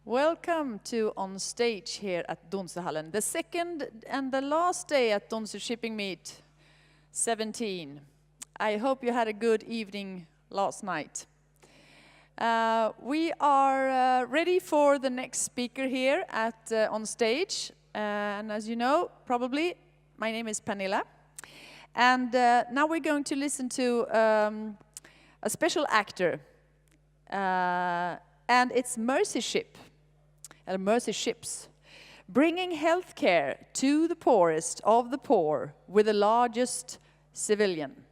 Welcome to On Stage here at Donsehallen, the second and the last day at Donse Shipping Meet 17. I hope you had a good evening last night. We are ready for the next speaker here at On Stage. And as you know, probably, my name is Pernilla. And now we're going to listen to a special actor. And it's Mercy Ships, bringing healthcare to the poorest of the poor with the largest civilian.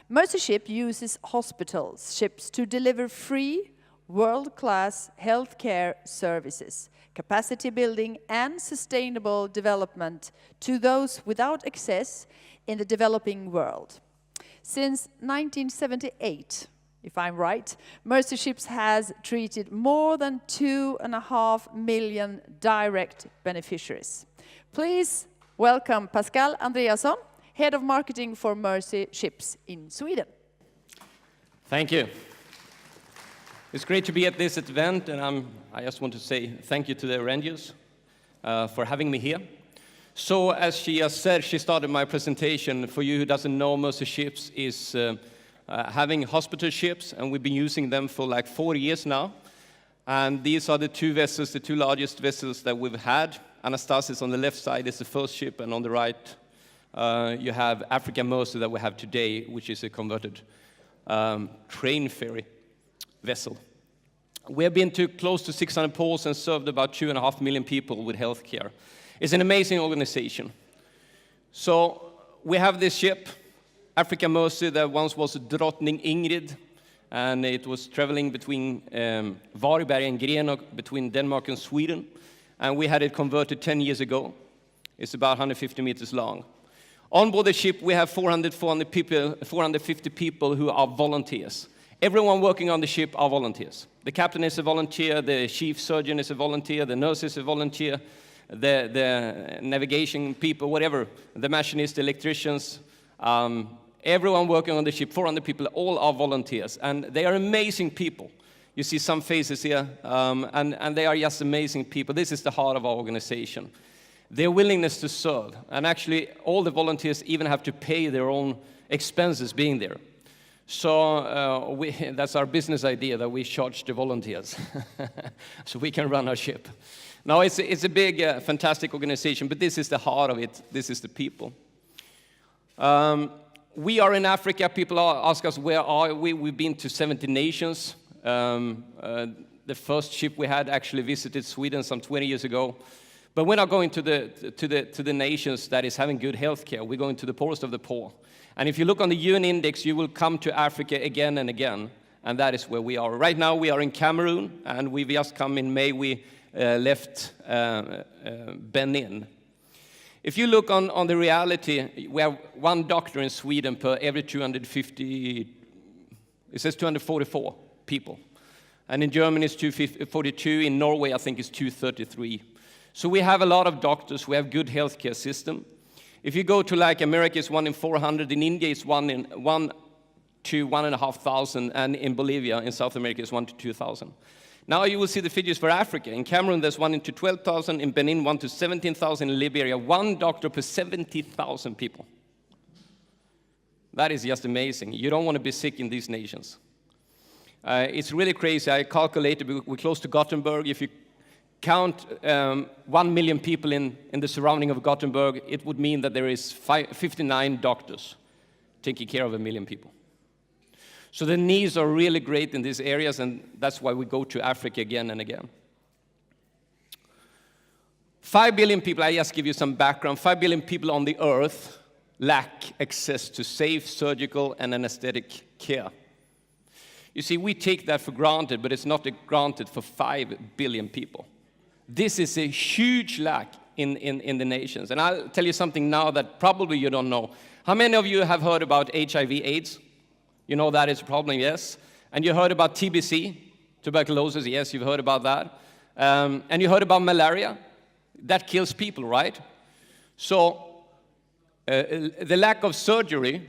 Mercy Ship uses hospitals ships to deliver free, world-class healthcare services, capacity building and sustainable development to those without access in the developing world. Since 1978, if I'm right, Mercy Ships has treated more than 2.5 million direct beneficiaries. Please welcome Pascal Andersson, Head of Marketing for Mercy Ships in Sweden. Thank you. It's great to be at this event, and I just want to say thank you to the arrangers for having me here. So, as she just said, she started my presentation. For you who doesn't know, Mercy Ships is having hospital ships, and we've been using them for like 40 years now. And these are the two vessels, the two largest vessels that we've had. Andersson on the left side is the first ship, and on the right you have Africa Mercy that we have today, which is a converted train ferry vessel. We have been to close to 600 ports and served about 2.5 million people with healthcare. It's an amazing organization. So we have this ship, Africa Mercy, that once was Drottning Ingrid, and it was traveling between Varberg and Greenock, between Denmark and Sweden, and we had it converted 10 years ago. It's about 150 meters long. On board the ship, we have 450 people who are volunteers. Everyone working on the ship are volunteers. The captain is a volunteer, the chief surgeon is a volunteer, the nurse is a volunteer, the navigation people, whatever, the machinists, the electricians, everyone working on the ship, 400 people, all are volunteers. And they are amazing people. You see some faces here, and they are just amazing people. This is the heart of our organization. Their willingness to serve. And actually, all the volunteers even have to pay their own expenses being there. So that's our business idea, that we charge the volunteers so we can run our ship. Now, it's a big, fantastic organization, but this is the heart of it. This is the people. We are in Africa. People ask us, where are we? We've been to 70 nations. The first ship we had actually visited Sweden some 20 years ago. But we're not going to the nations that is having good health care. We're going to the poorest of the poor. And if you look on the UN index, you will come to Africa again and again. And that is where we are. Right now, we are in Cameroon, and we've just come in May. We left Benin. If you look on the reality, we have one doctor in Sweden per every 250, it says 244 people. And in Germany it's 242, in Norway I think it's 233. So we have a lot of doctors, we have good healthcare system. If you go to like America, it's 1 in 400, in India it's 1 to 1,500, and in Bolivia, in South America, it's 1 to 2,000. Now you will see the figures for Africa. In Cameroon, there's 1 to 12,000. In Benin, 1 to 17,000. In Liberia, 1 doctor per 70,000 people. That is just amazing. You don't want to be sick in these nations. It's really crazy. I calculated, we're close to Gothenburg. If you count 1 million people in the surrounding of Gothenburg, it would mean that there is 59 doctors taking care of 1 million people. So the needs are really great in these areas, and that's why we go to Africa again and again. 5 billion people, I just give you some background, 5 billion people on the earth lack access to safe surgical and anesthetic care. You see, we take that for granted, but it's not granted for 5 billion people. This is a huge lack in the nations. And I'll tell you something now that probably you don't know. How many of you have heard about HIV/AIDS? You know that is a problem, yes. And you heard about TBC, tuberculosis, yes, you've heard about that. And you heard about malaria. That kills people, right? So the lack of surgery,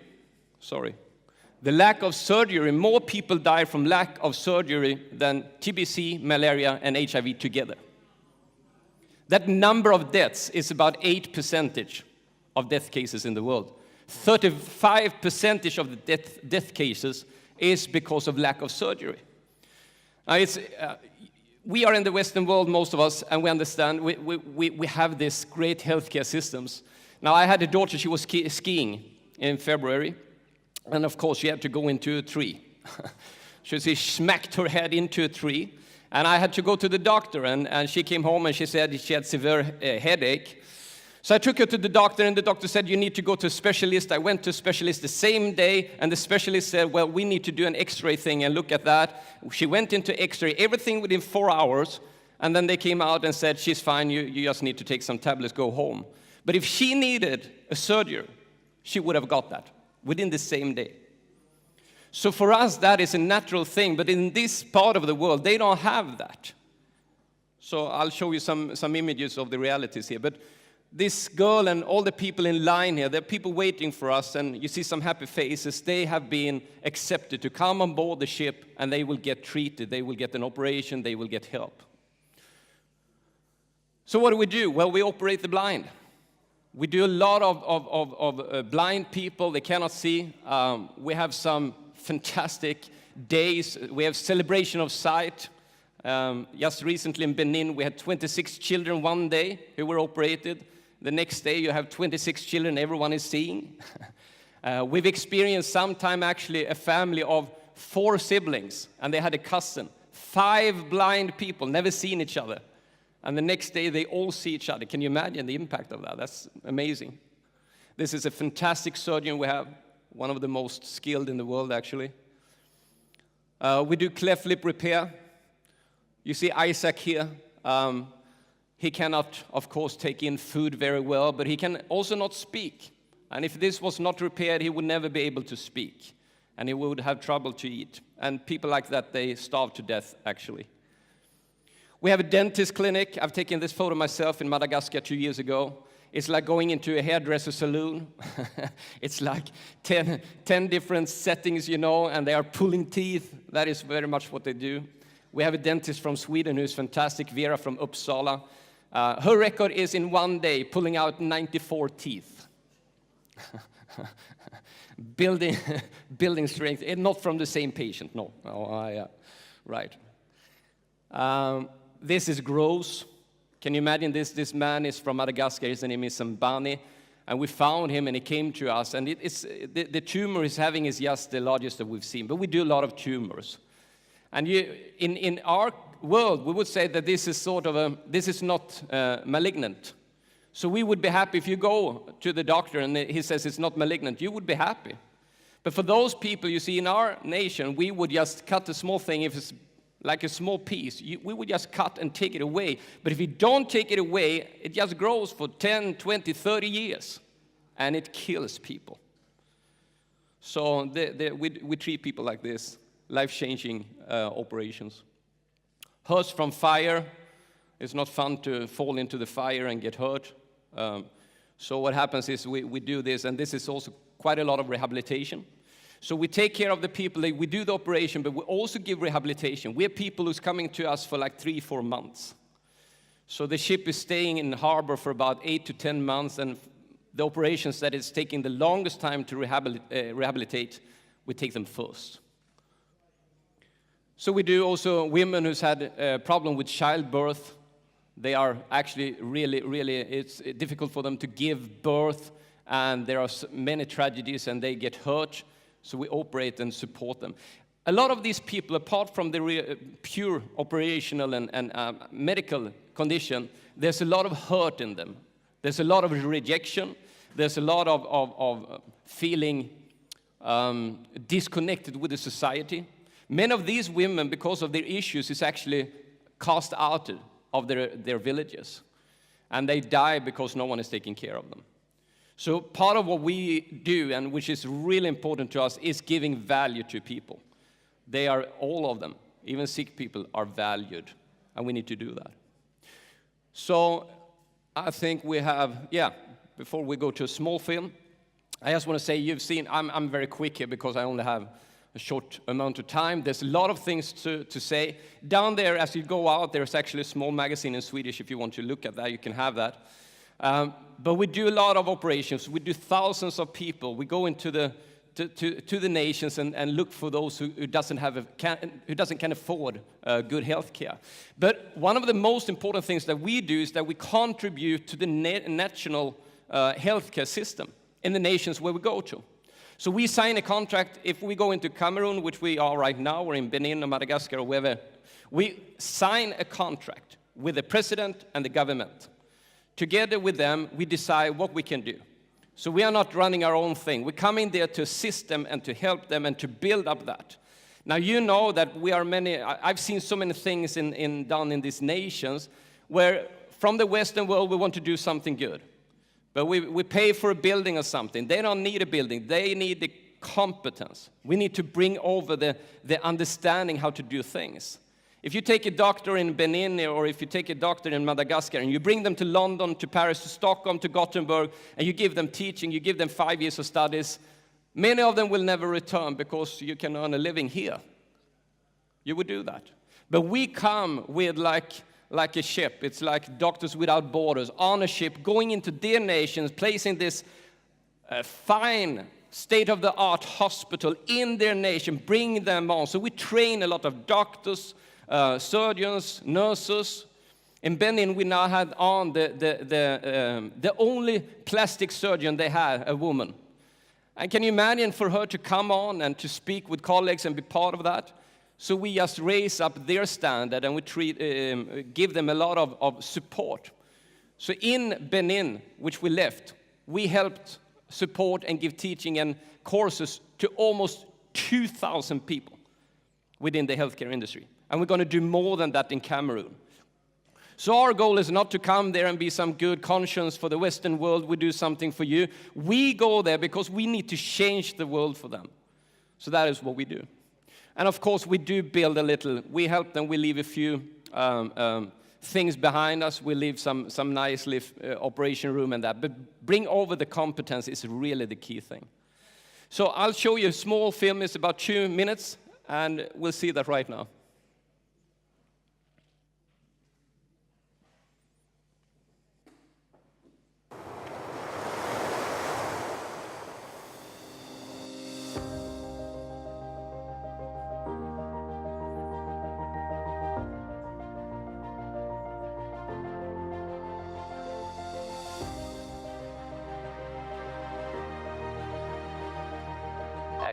more people die from lack of surgery than TBC, malaria, and HIV together. That number of deaths is about 8% of death cases in the world. 35% of the death cases is because of lack of surgery. We are in the Western world, most of us, and we understand we have this great healthcare systems. Now, I had a daughter, she was skiing in February, and of course she had to go into a tree. She smacked her head into a tree, and I had to go to the doctor, and she came home and she said she had severe headache. So I took her to the doctor, and the doctor said, you need to go to a specialist. I went to a specialist the same day, and the specialist said, well, we need to do an x-ray thing and look at that. She went into x-ray, everything within 4 hours, and then they came out and said, she's fine, you just need to take some tablets, go home. But if she needed a surgery, she would have got that within the same day. So for us, that is a natural thing, but in this part of the world, they don't have that. So I'll show you some images of the realities here. But this girl and all the people in line here, there are people waiting for us, and you see some happy faces. They have been accepted to come on board the ship, and they will get treated. They will get an operation. They will get help. So what do? Well, we operate the blind. We do a lot of blind people. They cannot see. We have some fantastic days. We have celebration of sight. Just recently in Benin, we had 26 children one day who were operated. The next day, you have 26 children everyone is seeing. We've experienced sometime actually a family of 4 siblings, and they had a cousin. 5 blind people, never seen each other. And the next day, they all see each other. Can you imagine the impact of that? That's amazing. This is a fantastic surgeon we have, one of the most skilled in the world, actually. We do cleft lip repair. You see Isaac here. He cannot, of course, take in food very well, but he can also not speak. And if this was not repaired, he would never be able to speak, and he would have trouble to eat. And people like that, they starve to death, actually. We have a dentist clinic. I've taken this photo myself in Madagascar 2 years ago. It's like going into a hairdresser saloon. It's like 10 different settings, you know, and they are pulling teeth. That is very much what they do. We have a dentist from Sweden who's fantastic, Vera from Uppsala. Her record is in one day pulling out 94 teeth. building strength, not from the same patient, no. Right. This is gross. Can you imagine this? This man is from Madagascar, his name is Sambani, and we found him and he came to us, and the tumor he's having is just the largest that we've seen, but we do a lot of tumors. And in our world, we would say that this is not malignant. So we would be happy if you go to the doctor and he says it's not malignant, you would be happy. But for those people, you see, in our nation, we would just cut a small thing. If it's like a small piece, we would just cut and take it away. But if you don't take it away, it just grows for 10, 20, 30 years, and it kills people. So we treat people like this, life-changing operations. Hurts from fire. It's not fun to fall into the fire and get hurt. So what happens is we do this, and this is also quite a lot of rehabilitation. So we take care of the people, we do the operation, but we also give rehabilitation. We have people who's coming to us for like 3-4 months. So the ship is staying in harbor for about 8 to 10 months, and the operations that is taking the longest time to rehabilitate, we take them first. So we do also women who's had a problem with childbirth. They are actually really, it's difficult for them to give birth, and there are many tragedies, and they get hurt. So we operate and support them. A lot of these people, apart from the pure operational and medical condition, there's a lot of hurt in them. There's a lot of rejection. There's a lot of feeling disconnected with the society. Many of these women, because of their issues, is actually cast out of their villages. And they die because no one is taking care of them. So part of what we do, and which is really important to us, is giving value to people. They are, all of them, even sick people, are valued, and we need to do that. So I think we have, before we go to a small film, I just want to say, you've seen, I'm very quick here because I only have a short amount of time. There's a lot of things to say. Down there, as you go out, there's actually a small magazine in Swedish. If you want to look at that, you can have that. But we do a lot of operations. We do thousands of people. We go into the nations and look for those who can't afford good health care. But one of the most important things that we do is that we contribute to the national healthcare system in the nations where we go to. So we sign a contract. If we go into Cameroon, which we are right now, or in Benin or Madagascar or wherever, we sign a contract with the president and the government. Together with them, we decide what we can do. So we are not running our own thing. We come in there to assist them and to help them and to build up that. Now, you know that we are I've seen so many things down in these nations where from the Western world we want to do something good. But we pay for a building or something. They don't need a building. They need the competence. We need to bring over the understanding how to do things. If you take a doctor in Benin or if you take a doctor in Madagascar and you bring them to London, to Paris, to Stockholm, to Gothenburg, and you give them teaching, you give them 5 years of studies, many of them will never return because you can earn a living here. You would do that. But we come with like a ship. It's like Doctors Without Borders, on a ship, going into their nations, placing this fine state-of-the-art hospital in their nation, bringing them on. So we train a lot of doctors, surgeons, nurses. In Benin, we now had on the only plastic surgeon they had, a woman. And can you imagine for her to come on and to speak with colleagues and be part of that? So we just raise up their standard and we give them a lot of support. So in Benin, which we left, we helped support and give teaching and courses to almost 2,000 people within the healthcare industry. And we're going to do more than that in Cameroon. So our goal is not to come there and be some good conscience for the Western world. We do something for you. We go there because we need to change the world for them. So that is what we do. And of course, we do build a little. We help them. We leave a few things behind us. We leave some nice operation room and that. But bring over the competence is really the key thing. So I'll show you a small film. It's about 2 minutes, and we'll see that right now.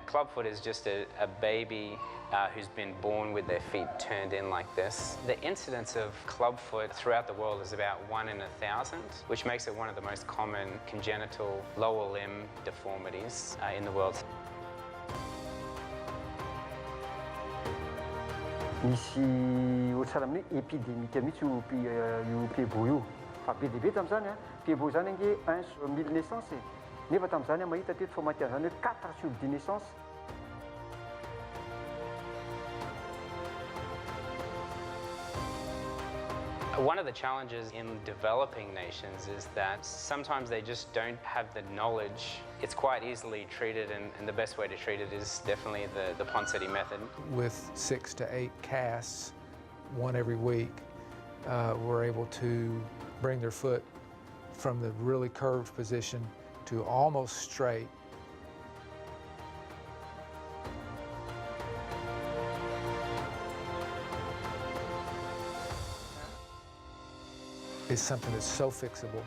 Clubfoot is just a baby who's been born with their feet turned in like this. The incidence of clubfoot throughout the world is about 1 in 1,000, which makes it one of the most common congenital lower limb deformities in the world. Misy ohatsara amin'ny épidémique mihitsy io piebo io. Fa be dia be tamin'izany piebo zany ange 1 sur 1000 naissances. Nefa tamin'izany mahita teto fa maty an'izany hoe 4 sur 10 naissances. One of the challenges in developing nations is that sometimes they just don't have the knowledge. It's quite easily treated, and the best way to treat it is definitely the Ponseti method. With 6 to 8 casts, one every week, we're able to bring their foot from the really curved position to almost straight. Is something that's so fixable.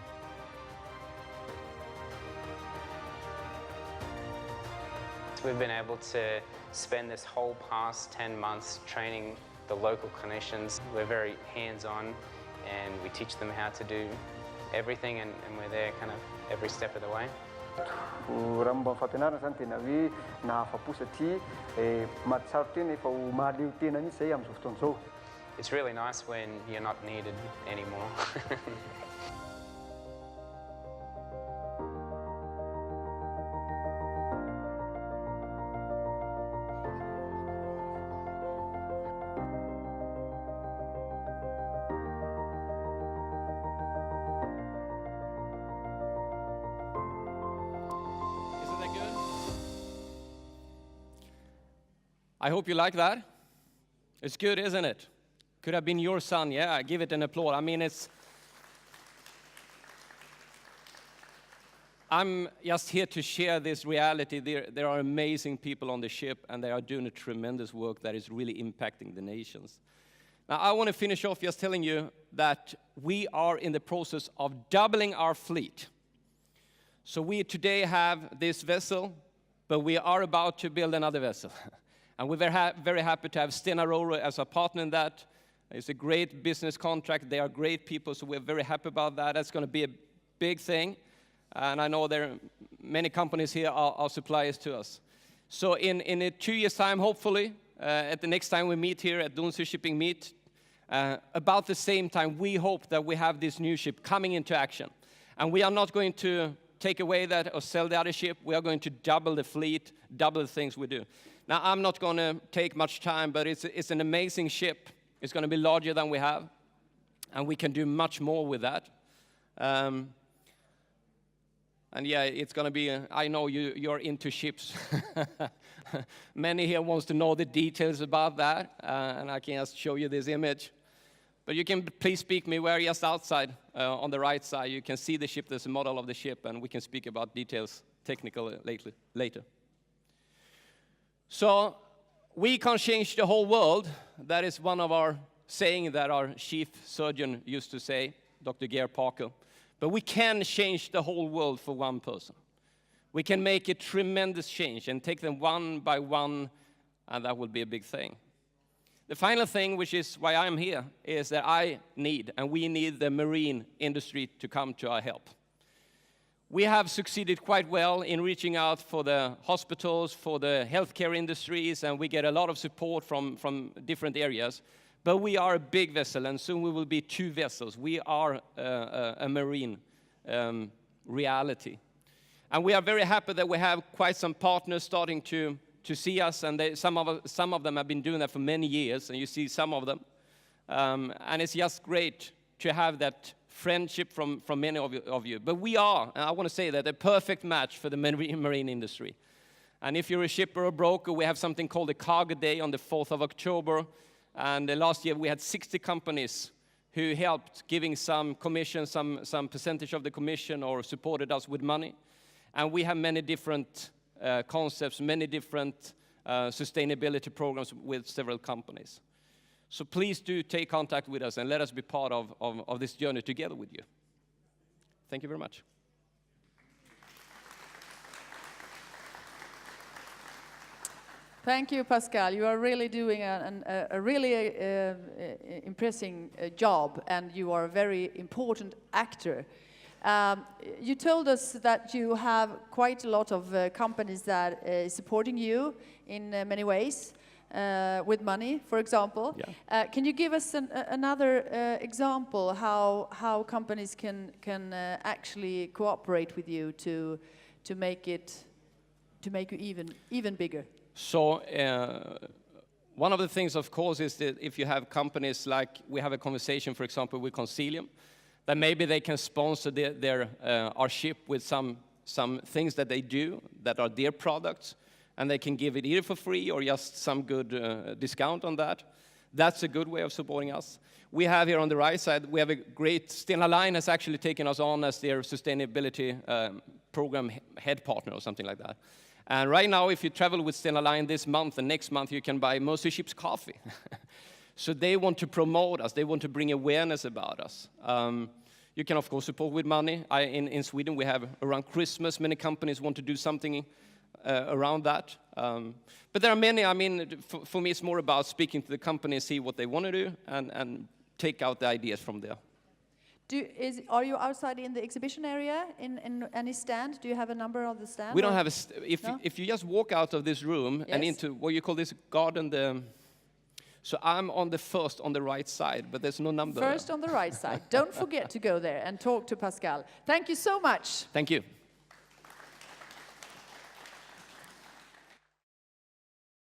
We've been able to spend this whole past 10 months training the local clinicians. We're very hands-on and we teach them how to do everything, and we're there kind of every step of the way. Raha momba fampianarana zany tena hoe nahafa-po satria mahatsaro tena efa ho mahaleo tena mihitsy zay amin'izao fotoana izao. It's really nice when you're not needed anymore. I hope you like that. It's good, isn't it? Could have been your son. Yeah, give it an applause. I mean, I'm just here to share this reality. There are amazing people on the ship, and they are doing a tremendous work that is really impacting the nations. Now, I want to finish off just telling you that we are in the process of doubling our fleet. So we today have this vessel, but we are about to build another vessel. And we're very happy to have Stena Roro as a partner in that. It's a great business contract. They are great people, so we're very happy about that. That's going to be a big thing. And I know there are many companies here are suppliers to us. So in 2 years' time, hopefully, at the next time we meet here at Dunster Shipping Meet, about the same time, we hope that we have this new ship coming into action. And we are not going to take away that or sell the other ship. We are going to double the fleet, double the things we do. Now, I'm not going to take much time, but it's an amazing ship. It's going to be larger than we have, and we can do much more with that. And yeah, it's going to be, I know you're into ships. Many here wants to know the details about that, and I can just show you this image. But you can please speak me, we're just outside on the right side. You can see the ship, there's a model of the ship, and we can speak about details, technical later. So, we can't change the whole world. That is one of our saying that our chief surgeon used to say, Dr. Geir Parker. But we can change the whole world for one person. We can make a tremendous change and take them one by one, and that will be a big thing. The final thing, which is why I'm here, is that I need, and we need the marine industry to come to our help. We have succeeded quite well in reaching out for the hospitals, for the healthcare industries, and we get a lot of support from different areas. But we are a big vessel, and soon we will be 2 vessels. We are a marine reality. And we are very happy that we have quite some partners starting to see us, and some of them have been doing that for many years, and you see some of them. And it's just great to have that friendship from many of you. But we are, and I want to say that, a perfect match for the marine industry. And if you're a shipper or broker, we have something called the Cargo Day on the 4th of October. And last year we had 60 companies who helped giving some commission, some percentage of the commission, or supported us with money. And we have many different concepts, many different sustainability programs with several companies. So please do take contact with us and let us be part of this journey together with you. Thank you very much. Thank you, Pascal. You are really doing a really impressive job, and you are a very important actor. You told us that you have quite a lot of companies that are supporting you in many ways, with money, for example. Yeah. Can you give us another example how companies can actually cooperate with you to make you even bigger? So one of the things, of course, is that if you have companies like we have a conversation, for example, with Concilium, that maybe they can sponsor our ship with some things that they do that are their products, and they can give it either for free or just some good discount on that. That's a good way of supporting us. We have here on the right side, we have a great, Stena Line has actually taken us on as their sustainability program head partner or something like that. And right now, if you travel with Stena Line this month and next month, you can buy Mercy Ship's coffee. So they want to promote us. They want to bring awareness about us. You can, of course, support with money. In Sweden, we have around Christmas, many companies want to do something around that. But there are many, I mean, for me, it's more about speaking to the companies, see what they want to do, and take out the ideas from there. Are you outside in the exhibition area in any stand? Do you have a number of the stand? We don't have if you just walk out of this room and into what you call this garden, so I'm on the first on the right side, but there's no number. First on the right side. Don't forget to go there and talk to Pascal. Thank you so much. Thank you.